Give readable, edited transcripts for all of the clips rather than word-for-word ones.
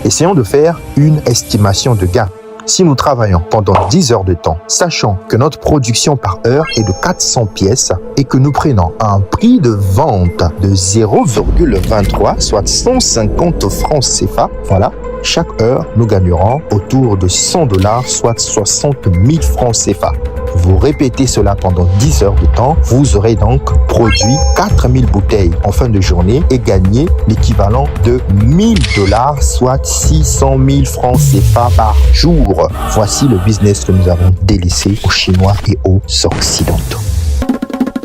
Essayons de faire une estimation de gain. Si nous travaillons pendant 10 heures de temps, sachant que notre production par heure est de 400 pièces et que nous prenons un prix de vente de 0,23, soit 150 francs CFA, voilà, chaque heure, nous gagnerons autour de 100 $, soit 60 000 francs CFA. Vous répétez cela pendant 10 heures de temps, vous aurez donc produit 4000 bouteilles en fin de journée et gagné l'équivalent de 1000 $, soit 600 000 francs CFA par jour. Voici le business que nous avons délaissé aux Chinois et aux Occidentaux.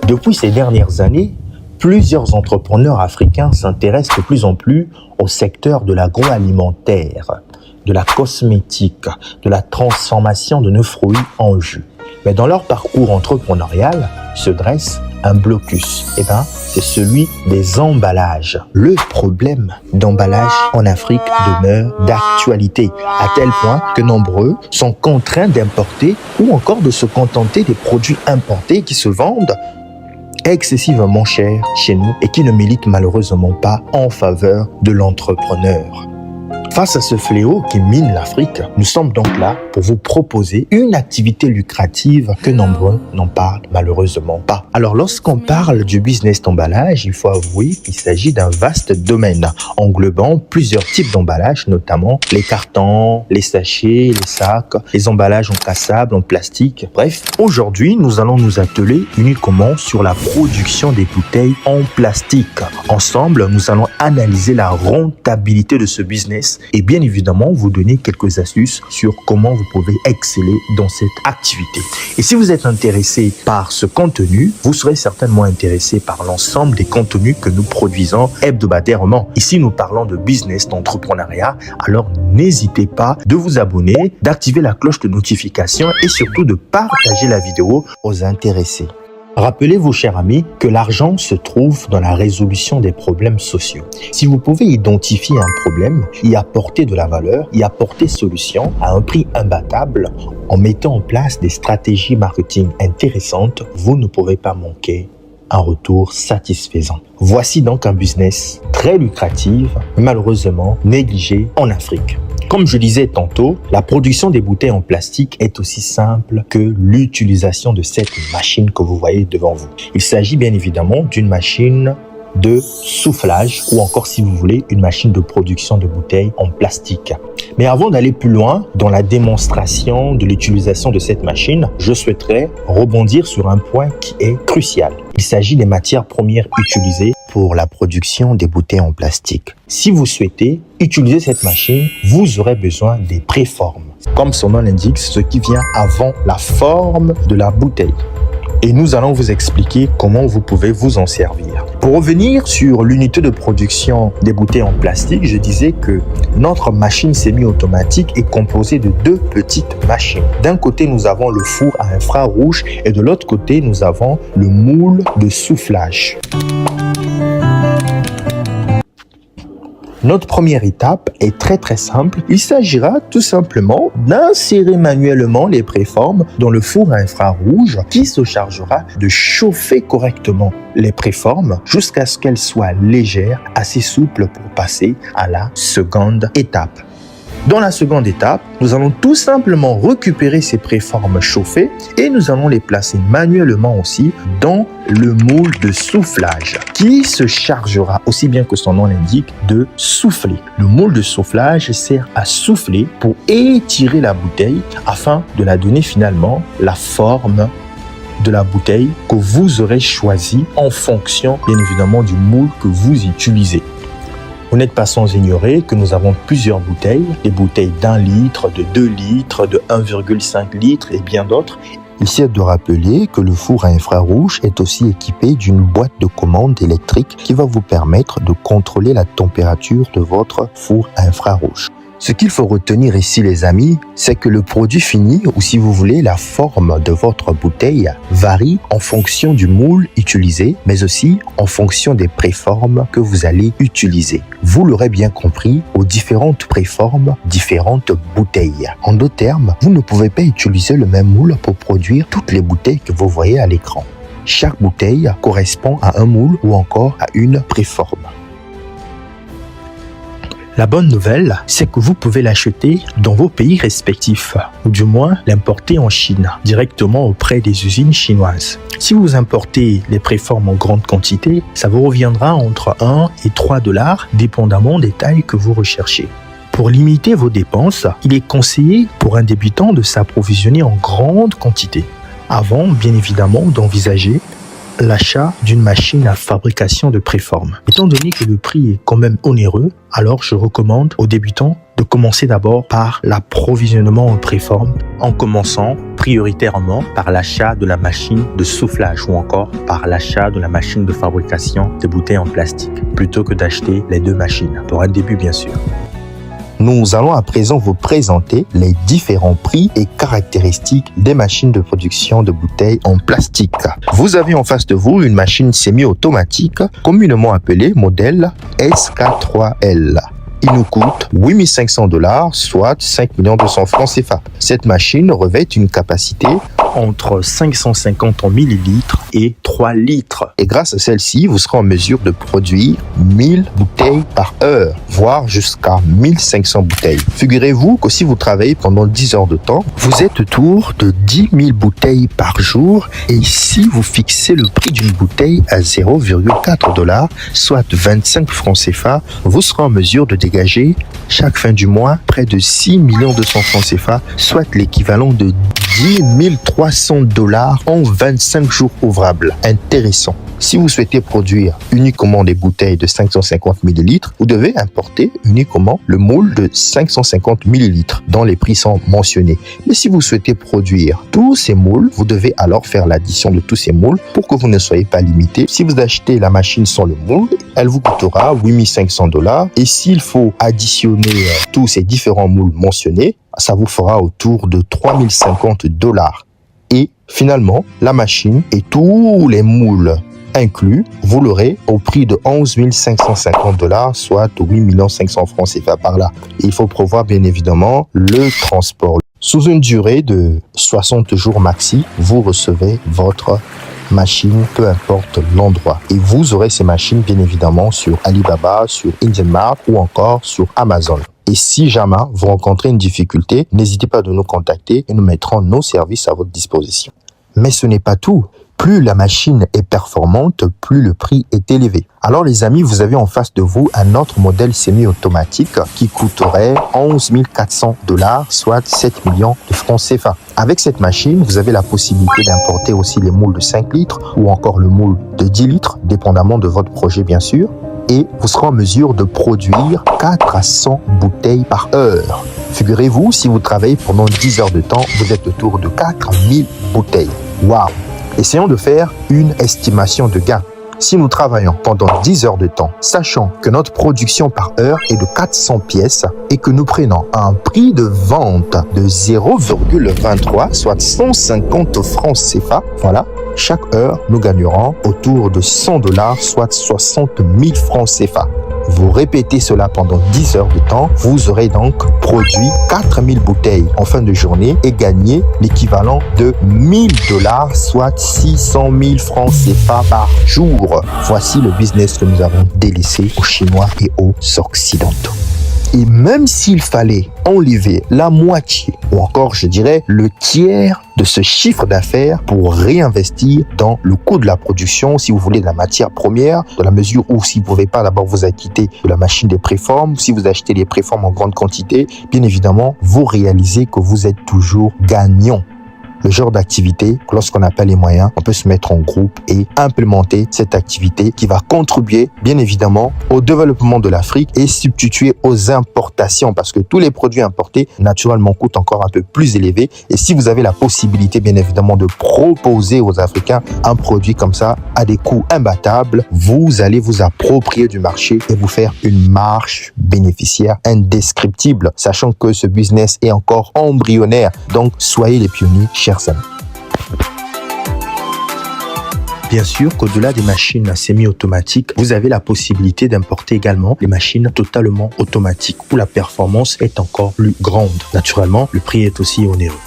Depuis ces dernières années, plusieurs entrepreneurs africains s'intéressent de plus en plus au secteur de l'agroalimentaire, de la cosmétique, de la transformation de nos fruits en jus. Mais dans leur parcours entrepreneurial se dresse un blocus. C'est celui des emballages. Le problème d'emballage en Afrique demeure d'actualité, à tel point que nombreux sont contraints d'importer ou encore de se contenter des produits importés qui se vendent excessivement cher chez nous et qui ne militent malheureusement pas en faveur de l'entrepreneur. Face à ce fléau qui mine l'Afrique, nous sommes donc là pour vous proposer une activité lucrative que nombreux n'en parlent malheureusement pas. Alors lorsqu'on parle du business d'emballage, il faut avouer qu'il s'agit d'un vaste domaine englobant plusieurs types d'emballage, notamment les cartons, les sachets, les sacs, les emballages en cassable, en plastique. Bref, aujourd'hui, nous allons nous atteler uniquement sur la production des bouteilles en plastique. Ensemble, nous allons analyser la rentabilité de ce business et bien évidemment vous donner quelques astuces sur comment vous pouvez exceller dans cette activité. Et si vous êtes intéressé par ce contenu, vous serez certainement intéressé par l'ensemble des contenus que nous produisons hebdomadairement. Ici, nous parlons de business, d'entrepreneuriat, alors n'hésitez pas de vous abonner, d'activer la cloche de notification et surtout de partager la vidéo aux intéressés. Rappelez-vous, chers amis, que l'argent se trouve dans la résolution des problèmes sociaux. Si vous pouvez identifier un problème, y apporter de la valeur, y apporter solution à un prix imbattable, en mettant en place des stratégies marketing intéressantes, vous ne pouvez pas manquer un retour satisfaisant. Voici donc un business très lucratif, malheureusement négligé en Afrique. Comme je disais tantôt, la production des bouteilles en plastique est aussi simple que l'utilisation de cette machine que vous voyez devant vous. Il s'agit bien évidemment d'une machine de soufflage ou encore, si vous voulez, une machine de production de bouteilles en plastique. Mais avant d'aller plus loin dans la démonstration de l'utilisation de cette machine, je souhaiterais rebondir sur un point qui est crucial. Il s'agit des matières premières utilisées pour la production des bouteilles en plastique. Si vous souhaitez utiliser cette machine, vous aurez besoin des préformes. Comme son nom l'indique, ce qui vient avant la forme de la bouteille. Et nous allons vous expliquer comment vous pouvez vous en servir. Pour revenir sur l'unité de production des bouteilles en plastique, je disais que notre machine semi-automatique est composée de deux petites machines. D'un côté, nous avons le four à infrarouge et de l'autre côté, nous avons le moule de soufflage. Notre première étape est très simple. Il s'agira tout simplement d'insérer manuellement les préformes dans le four à infrarouge qui se chargera de chauffer correctement les préformes jusqu'à ce qu'elles soient légères, assez souples pour passer à la seconde étape. Dans la seconde étape, nous allons tout simplement récupérer ces préformes chauffées et nous allons les placer manuellement aussi dans le moule de soufflage qui se chargera, aussi bien que son nom l'indique, de souffler. Le moule de soufflage sert à souffler pour étirer la bouteille afin de la donner finalement la forme de la bouteille que vous aurez choisie en fonction bien évidemment du moule que vous utilisez. Vous n'êtes pas sans ignorer que nous avons plusieurs bouteilles, des bouteilles d'1 litre, de 2 litres, de 1,5 litre et bien d'autres. Il sert de rappeler que le four à infrarouge est aussi équipé d'une boîte de commande électrique qui va vous permettre de contrôler la température de votre four à infrarouge. Ce qu'il faut retenir ici, les amis, c'est que le produit fini, ou si vous voulez, la forme de votre bouteille, varie en fonction du moule utilisé, mais aussi en fonction des préformes que vous allez utiliser. Vous l'aurez bien compris, aux différentes préformes, différentes bouteilles. En d'autres termes, vous ne pouvez pas utiliser le même moule pour produire toutes les bouteilles que vous voyez à l'écran. Chaque bouteille correspond à un moule ou encore à une préforme. La bonne nouvelle, c'est que vous pouvez l'acheter dans vos pays respectifs, ou du moins l'importer en Chine, directement auprès des usines chinoises. Si vous importez les préformes en grande quantité, ça vous reviendra entre 1 et 3 $, dépendamment des tailles que vous recherchez. Pour limiter vos dépenses, il est conseillé pour un débutant de s'approvisionner en grande quantité, avant bien évidemment d'envisager l'achat d'une machine à fabrication de préformes. Étant donné que le prix est quand même onéreux, alors je recommande aux débutants de commencer d'abord par l'approvisionnement en préformes, en commençant prioritairement par l'achat de la machine de soufflage ou encore par l'achat de la machine de fabrication de bouteilles en plastique, plutôt que d'acheter les deux machines, pour un début bien sûr. Nous allons à présent vous présenter les différents prix et caractéristiques des machines de production de bouteilles en plastique. Vous avez en face de vous une machine semi-automatique, communément appelée modèle SK3L. Il nous coûte 8 500 $, soit 5 200 000 francs CFA. Cette machine revêt une capacité entre 550 millilitres et 3 litres. Et grâce à celle-ci, vous serez en mesure de produire 1000 bouteilles par heure, voire jusqu'à 1500 bouteilles. Figurez-vous que si vous travaillez pendant 10 heures de temps, vous êtes autour de 10 000 bouteilles par jour. Et si vous fixez le prix d'une bouteille à 0,4 $, soit 25 francs CFA, vous serez en mesure de dégager chaque fin du mois près de 6 200 000 francs CFA, soit l'équivalent de 10 300 $ en 25 jours ouvrables. Intéressant. Si vous souhaitez produire uniquement des bouteilles de 550 ml, vous devez importer uniquement le moule de 550 ml, dont les prix sont mentionnés. Mais si vous souhaitez produire tous ces moules, vous devez alors faire l'addition de tous ces moules pour que vous ne soyez pas limité. Si vous achetez la machine sans le moule, elle vous coûtera 8 500 $. Et s'il faut additionner tous ces différents moules mentionnés, ça vous fera autour de 3050 $. Et finalement, la machine et tous les moules inclus, vous l'aurez au prix de 11 550 $, soit 8 500 000 francs CFA par là. Et il faut prévoir bien évidemment le transport. Sous une durée de 60 jours maxi, vous recevez votre machine, peu importe l'endroit. Et vous aurez ces machines bien évidemment sur Alibaba, sur IndianMart ou encore sur Amazon. Et si jamais vous rencontrez une difficulté, n'hésitez pas à nous contacter et nous mettrons nos services à votre disposition. Mais ce n'est pas tout. Plus la machine est performante, plus le prix est élevé. Alors les amis, vous avez en face de vous un autre modèle semi-automatique qui coûterait 11 400 $, soit 7 millions de francs CFA. Avec cette machine, vous avez la possibilité d'importer aussi les moules de 5 litres ou encore le moule de 10 litres, dépendamment de votre projet bien sûr. Et vous serez en mesure de produire 4 à 100 bouteilles par heure. Figurez-vous, si vous travaillez pendant 10 heures de temps, vous êtes autour de 4000 bouteilles. Waouh! Essayons de faire une estimation de gain. Si nous travaillons pendant 10 heures de temps, sachant que notre production par heure est de 400 pièces et que nous prenons un prix de vente de 0,23, soit 150 francs CFA, voilà, chaque heure, nous gagnerons autour de 100 $, soit 60 000 francs CFA. Vous répétez cela pendant 10 heures de temps, vous aurez donc produit 4000 bouteilles en fin de journée et gagné l'équivalent de 1000 $, soit 600 000 francs CFA par jour. Voici le business que nous avons délaissé aux Chinois et aux Occidentaux. Et même s'il fallait enlever la moitié, ou encore je dirais le tiers de ce chiffre d'affaires pour réinvestir dans le coût de la production, si vous voulez de la matière première, dans la mesure où si vous ne pouvez pas d'abord vous acquitter de la machine des préformes, si vous achetez les préformes en grande quantité, bien évidemment, vous réalisez que vous êtes toujours gagnant. Le genre d'activité, lorsqu'on n'a pas les moyens, on peut se mettre en groupe et implémenter cette activité qui va contribuer bien évidemment au développement de l'Afrique et substituer aux importations parce que tous les produits importés naturellement coûtent encore un peu plus élevé. Et si vous avez la possibilité bien évidemment de proposer aux Africains un produit comme ça à des coûts imbattables, vous allez vous approprier du marché et vous faire une marge bénéficiaire indescriptible, sachant que ce business est encore embryonnaire. Donc soyez les pionniers, chers amis. Bien sûr qu'au-delà des machines semi-automatiques, vous avez la possibilité d'importer également les machines totalement automatiques où la performance est encore plus grande. Naturellement, le prix est aussi onéreux.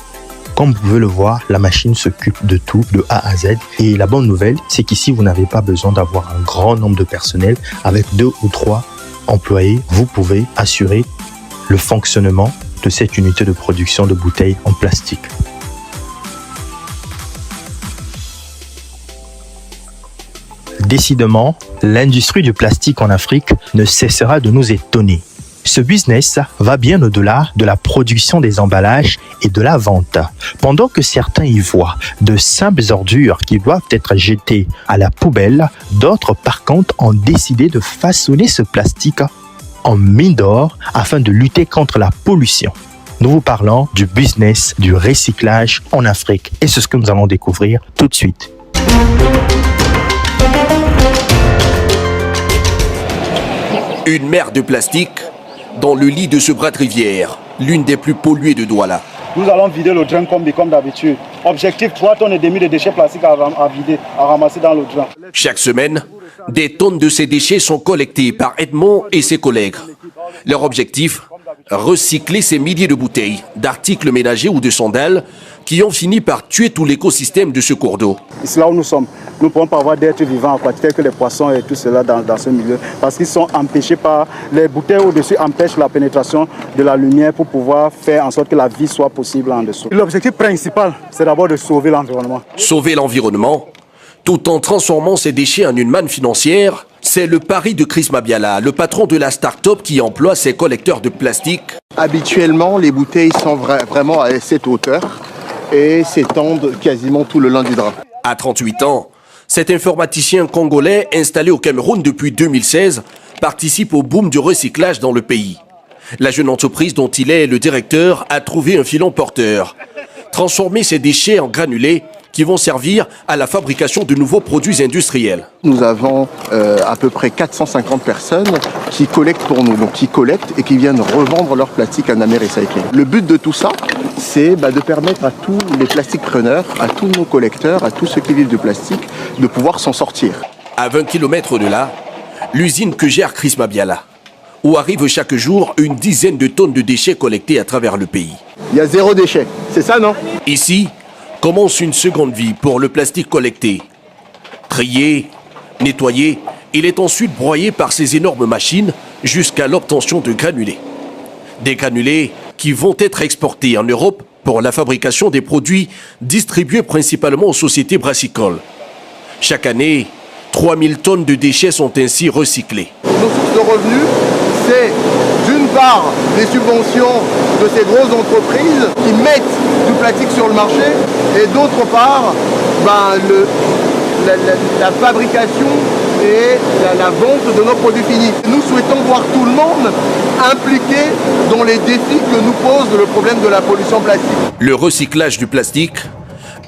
Comme vous pouvez le voir, la machine s'occupe de tout, de A à Z. Et la bonne nouvelle, c'est qu'ici, vous n'avez pas besoin d'avoir un grand nombre de personnel avec 2 ou 3 employé, vous pouvez assurer le fonctionnement de cette unité de production de bouteilles en plastique. Décidément, l'industrie du plastique en Afrique ne cessera de nous étonner. Ce business va bien au-delà de la production des emballages et de la vente. Pendant que certains y voient de simples ordures qui doivent être jetées à la poubelle, d'autres par contre ont décidé de façonner ce plastique en mine d'or afin de lutter contre la pollution. Nous vous parlons du business du recyclage en Afrique et c'est ce que nous allons découvrir tout de suite. Une mer de plastique dans le lit de ce bras de rivière, l'une des plus polluées de Douala. Nous allons vider le drain comme d'habitude. Objectif 3,5 tonnes de déchets plastiques à vider, à ramasser dans le drain. Chaque semaine, des tonnes de ces déchets sont collectés par Edmond et ses collègues. Leur objectif, recycler ces milliers de bouteilles, d'articles ménagers ou de sandales qui ont fini par tuer tout l'écosystème de ce cours d'eau. C'est là où nous sommes. Nous ne pouvons pas avoir d'êtres vivants aquatiques tels que les poissons et tout cela dans ce milieu parce qu'ils sont empêchés par les bouteilles au-dessus empêchent la pénétration de la lumière pour pouvoir faire en sorte que la vie soit possible en dessous. L'objectif principal, c'est d'abord de sauver l'environnement. Sauver l'environnement, tout en transformant ces déchets en une manne financière, c'est le pari de Chris Mabiala, le patron de la start-up qui emploie ces collecteurs de plastique. Habituellement, les bouteilles sont vraiment à cette hauteur et s'étendent quasiment tout le long du drap. À 38 ans, cet informaticien congolais installé au Cameroun depuis 2016 participe au boom du recyclage dans le pays. La jeune entreprise dont il est le directeur a trouvé un filon porteur. Transformer ces déchets en granulés qui vont servir à la fabrication de nouveaux produits industriels. Nous avons à peu près 450 personnes qui collectent pour nous, donc qui collectent et qui viennent revendre leur plastique à Namé Recycling. Le but de tout ça, c'est de permettre à tous les plastiques preneurs, à tous nos collecteurs, à tous ceux qui vivent de plastique, de pouvoir s'en sortir. À 20 km de là, l'usine que gère Chris Mabiala, où arrivent chaque jour une dizaine de tonnes de déchets collectés à travers le pays. Il y a 0 déchet, c'est ça, non? Ici, commence une seconde vie pour le plastique collecté. Trié, nettoyé, il est ensuite broyé par ces énormes machines jusqu'à l'obtention de granulés. Des granulés qui vont être exportés en Europe pour la fabrication des produits distribués principalement aux sociétés brassicoles. Chaque année, 3000 tonnes de déchets sont ainsi recyclés. Nos sources de revenus, c'est d'une part les subventions de ces grosses entreprises qui mettent du plastique sur le marché et d'autre part la fabrication et la vente de nos produits finis. Nous souhaitons voir tout le monde impliqué dans les défis que nous pose le problème de la pollution plastique. Le recyclage du plastique,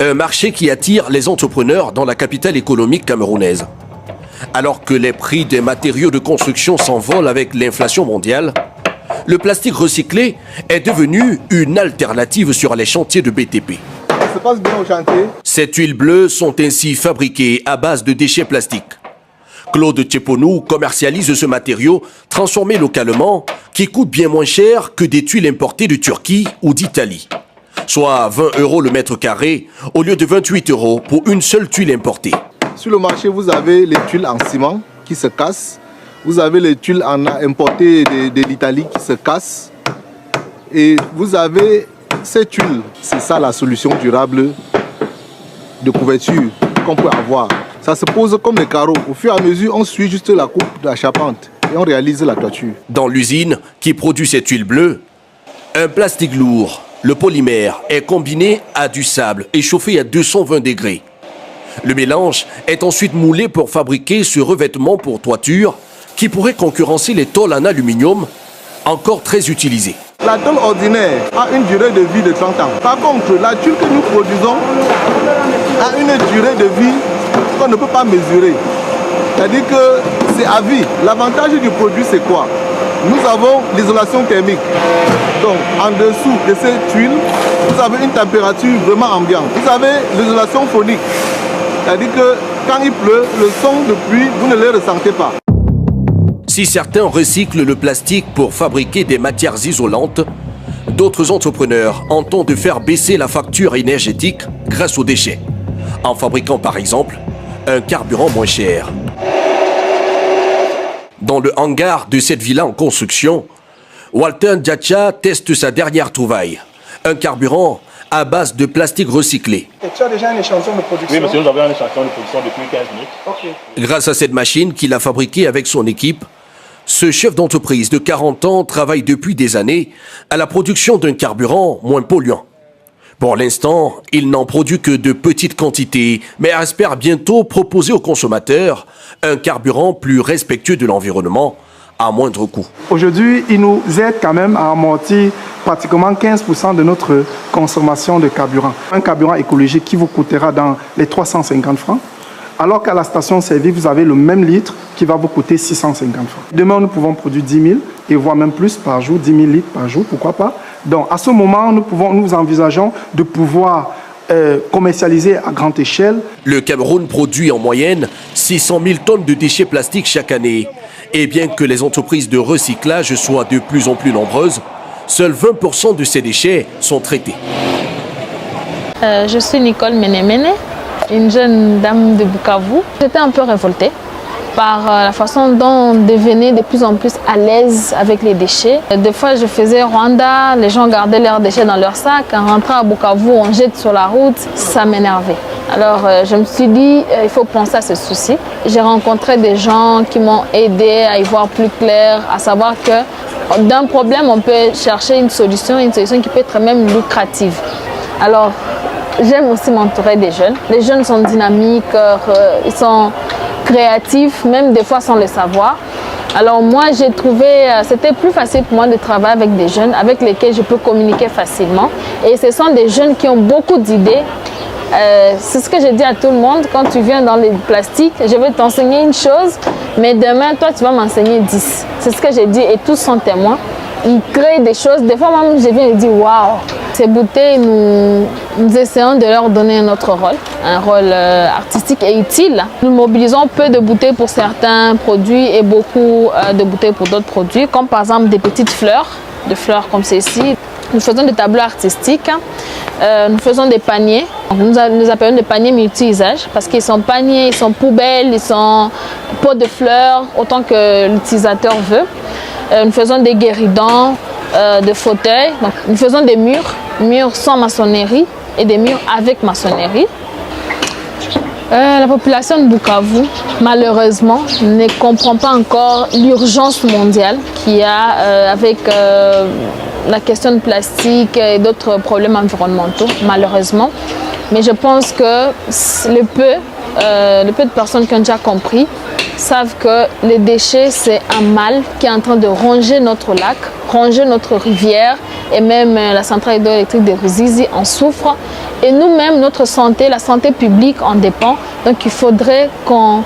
un marché qui attire les entrepreneurs dans la capitale économique camerounaise. Alors que les prix des matériaux de construction s'envolent avec l'inflation mondiale, le plastique recyclé est devenu une alternative sur les chantiers de BTP. Ça se passe bien au chantier. Ces tuiles bleues sont ainsi fabriquées à base de déchets plastiques. Claude Tcheponou commercialise ce matériau transformé localement qui coûte bien moins cher que des tuiles importées de Turquie ou d'Italie. Soit 20 € le mètre carré au lieu de 28 € pour une seule tuile importée. Sur le marché, vous avez les tuiles en ciment qui se cassent. Vous avez les tuiles importées de l'Italie qui se cassent. Et vous avez ces tuiles. C'est ça la solution durable de couverture qu'on peut avoir. Ça se pose comme des carreaux. Au fur et à mesure, on suit juste la coupe de la charpente et on réalise la toiture. Dans l'usine qui produit cette tuile bleue, un plastique lourd, le polymère, est combiné à du sable et chauffé à 220 degrés. Le mélange est ensuite moulé pour fabriquer ce revêtement pour toiture qui pourrait concurrencer les tôles en aluminium, encore très utilisées. La tôle ordinaire a une durée de vie de 30 ans. Par contre, la tuile que nous produisons a une durée de vie qu'on ne peut pas mesurer. C'est-à-dire que c'est à vie. L'avantage du produit, c'est quoi? Nous avons l'isolation thermique. Donc, en dessous de ces tuiles, vous avez une température vraiment ambiante. Vous avez l'isolation phonique. C'est-à-dire que quand il pleut, le son de pluie, vous ne le ressentez pas. Si certains recyclent le plastique pour fabriquer des matières isolantes, d'autres entrepreneurs entendent faire baisser la facture énergétique grâce aux déchets, en fabriquant par exemple un carburant moins cher. Dans le hangar de cette villa en construction, Walter Ndiacha teste sa dernière trouvaille, un carburant à base de plastique recyclé. Et tu as déjà un échantillon de production? Oui, monsieur, nous avons un échantillon de production depuis 15 minutes. Okay. Grâce à cette machine qu'il a fabriquée avec son équipe, ce chef d'entreprise de 40 ans travaille depuis des années à la production d'un carburant moins polluant. Pour l'instant, il n'en produit que de petites quantités, mais espère bientôt proposer aux consommateurs un carburant plus respectueux de l'environnement à moindre coût. Aujourd'hui, il nous aide quand même à amortir pratiquement 15% de notre consommation de carburant. Un carburant écologique qui vous coûtera dans les 350 francs, alors qu'à la station-service, vous avez le même litre qui va vous coûter 650 francs. Demain, nous pouvons produire 10 000 et voire même plus par jour, 10 000 litres par jour, pourquoi pas. Donc, à ce moment, nous envisageons de pouvoir commercialiser à grande échelle. Le Cameroun produit en moyenne 600 000 tonnes de déchets plastiques chaque année. Et bien que les entreprises de recyclage soient de plus en plus nombreuses, seuls 20% de ces déchets sont traités. Je suis Nicole Menemene, une jeune dame de Bukavu. J'étais un peu révoltée par la façon dont on devenait de plus en plus à l'aise avec les déchets. Des fois, je faisais Rwanda, les gens gardaient leurs déchets dans leur sac. En rentrant à Bukavu, on jette sur la route. Ça m'énervait. Alors, je me suis dit, il faut penser à ce souci. J'ai rencontré des gens qui m'ont aidé à y voir plus clair, à savoir que d'un problème, on peut chercher une solution qui peut être même lucrative. Alors, j'aime aussi m'entourer des jeunes. Les jeunes sont dynamiques, ils sont créatifs, même des fois sans le savoir. Alors moi, j'ai trouvé, c'était plus facile pour moi de travailler avec des jeunes avec lesquels je peux communiquer facilement. Et ce sont des jeunes qui ont beaucoup d'idées. C'est ce que je dis à tout le monde, quand tu viens dans les plastiques, je vais t'enseigner une chose, mais demain, toi, tu vas m'enseigner 10. C'est ce que j'ai dit et tous sont témoins. Ils créent des choses. Des fois, même, je viens et dis waouh. Ces bouteilles, nous essayons de leur donner un autre rôle, un rôle artistique et utile. Nous mobilisons peu de bouteilles pour certains produits et beaucoup de bouteilles pour d'autres produits, comme par exemple des petites fleurs, des fleurs comme ceci. Nous faisons des tableaux artistiques, nous faisons des paniers. Nous appelons des paniers multi-usages parce qu'ils sont paniers, ils sont poubelles, ils sont pots de fleurs, autant que l'utilisateur veut. Nous faisons des guéridons, de fauteuils. Donc, nous faisons des murs sans maçonnerie et des murs avec maçonnerie. La population de Bukavu, malheureusement, ne comprend pas encore l'urgence mondiale qu'il y a avec la question de plastique et d'autres problèmes environnementaux, malheureusement. Mais je pense que le peu de personnes qui ont déjà compris savent que les déchets, c'est un mal qui est en train de ronger notre lac, ronger notre rivière et même la centrale hydroélectrique de Ruzizi en souffre. Et nous-mêmes, notre santé, la santé publique en dépend. Donc il faudrait qu'on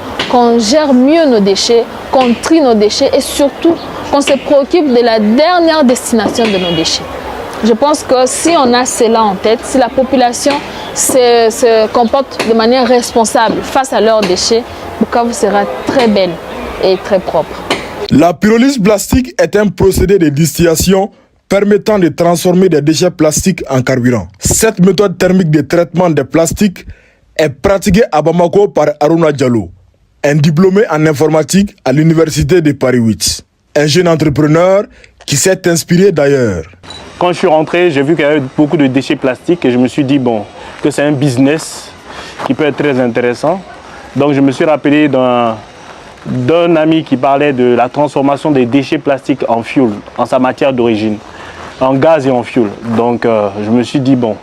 gère mieux nos déchets, qu'on trie nos déchets et surtout qu'on se préoccupe de la dernière destination de nos déchets. Je pense que si on a cela en tête, si la population se comporte de manière responsable face à leurs déchets, Bukavu sera très belle et très propre. La pyrolyse plastique est un procédé de distillation permettant de transformer des déchets plastiques en carburant. Cette méthode thermique de traitement des plastiques est pratiquée à Bamako par Aruna Diallo, un diplômé en informatique à l'université de Paris 8. Un jeune entrepreneur qui s'est inspiré d'ailleurs. Quand je suis rentré, j'ai vu qu'il y avait beaucoup de déchets plastiques et je me suis dit bon, que c'est un business qui peut être très intéressant. Donc je me suis rappelé d'un ami qui parlait de la transformation des déchets plastiques en fuel, en sa matière d'origine, en gaz et en fuel. Donc je me suis dit bon,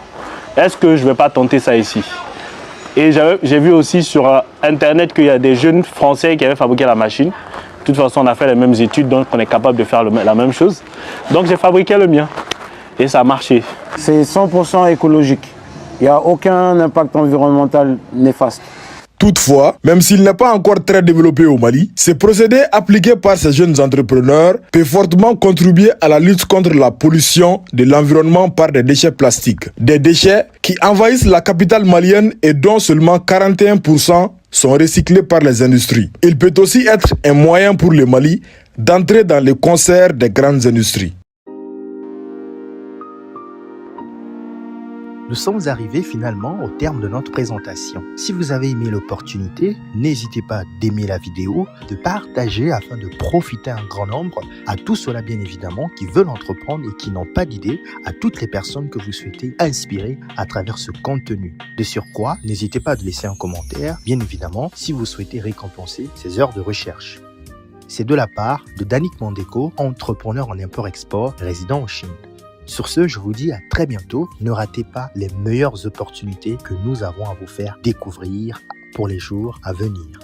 est-ce que je ne vais pas tenter ça ici? Et j'ai vu aussi sur internet qu'il y a des jeunes français qui avaient fabriqué la machine. De toute façon, on a fait les mêmes études, donc on est capable de faire la même chose. Donc j'ai fabriqué le mien et ça a marché. C'est 100% écologique. Il n'y a aucun impact environnemental néfaste. Toutefois, même s'il n'est pas encore très développé au Mali, ce procédé appliqué par ces jeunes entrepreneurs peut fortement contribuer à la lutte contre la pollution de l'environnement par des déchets plastiques. Des déchets qui envahissent la capitale malienne et dont seulement 41% sont recyclés par les industries. Il peut aussi être un moyen pour le Mali d'entrer dans le concert des grandes industries. Nous sommes arrivés finalement au terme de notre présentation. Si vous avez aimé l'opportunité, n'hésitez pas d'aimer la vidéo, de partager afin de profiter un grand nombre, à tous ceux-là bien évidemment qui veulent entreprendre et qui n'ont pas d'idée, à toutes les personnes que vous souhaitez inspirer à travers ce contenu. De surcroît, n'hésitez pas à laisser un commentaire, bien évidemment, si vous souhaitez récompenser ces heures de recherche. C'est de la part de Danick Mondeko, entrepreneur en import-export résident en Chine. Sur ce, je vous dis à très bientôt. Ne ratez pas les meilleures opportunités que nous avons à vous faire découvrir pour les jours à venir.